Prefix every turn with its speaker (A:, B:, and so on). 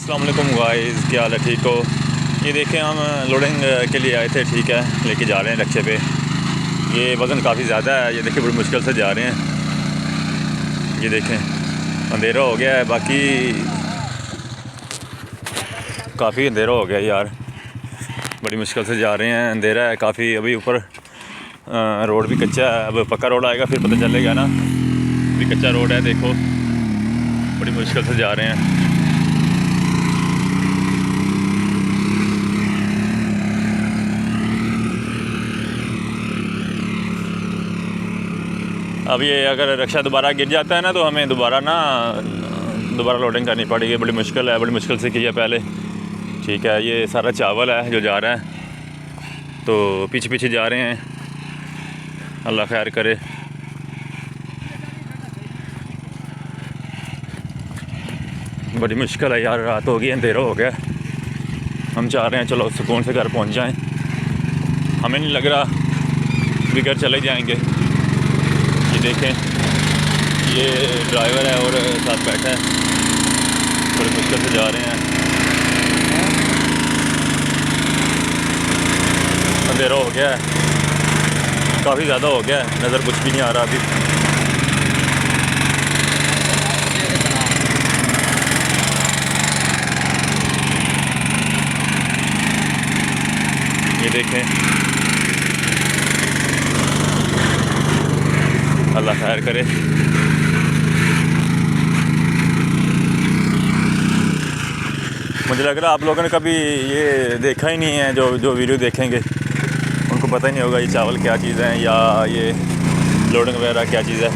A: अस्सलाम वालेकुम गाइस, क्या हाल है? ठीक हो? ये देखें, हम लोडिंग के लिए आए थे, ठीक है, लेके जा रहे हैं रक्शे पे। ये वज़न काफ़ी ज़्यादा है, ये देखें बड़ी मुश्किल से जा रहे हैं। ये देखें अंधेरा हो गया है, बाकी काफ़ी अंधेरा हो गया यार, बड़ी मुश्किल से जा रहे हैं, अंधेरा है काफ़ी। अभी ऊपर रोड भी कच्चा है, अब पक्का रोड आएगा फिर पता चलेगा ना। अभी कच्चा रोड है, देखो बड़ी मुश्किल से जा रहे हैं। अब ये अगर रक्षा दोबारा गिर जाता है ना, तो हमें दोबारा लोडिंग करनी पड़ेगी। बड़ी मुश्किल है, बड़ी मुश्किल से की है पहले, ठीक है। ये सारा चावल है जो जा रहा है, तो पीछे पीछे जा रहे हैं, अल्लाह खैर करे। बड़ी मुश्किल है यार, रात हो गई, अंधेरा हो गया। हम चाह रहे हैं चलो सुकून से घर पहुंच जाएं। हमें नहीं लग रहा भी घर चले जाएंगे। ये देखें, ये ड्राइवर है और साथ बैठा है, बड़ी मुश्किल से जा रहे हैं। अंधेरा हो गया है, काफ़ी ज़्यादा हो गया है, नज़र कुछ भी नहीं आ रहा अभी। ये देखें, अल्लाह खैर करे। मुझे लग रहा है आप लोगों ने कभी ये देखा ही नहीं है, जो वीडियो देखेंगे उनको पता ही नहीं होगा ये चावल क्या चीज़ है या ये लोडिंग वगैरह क्या चीज़ है।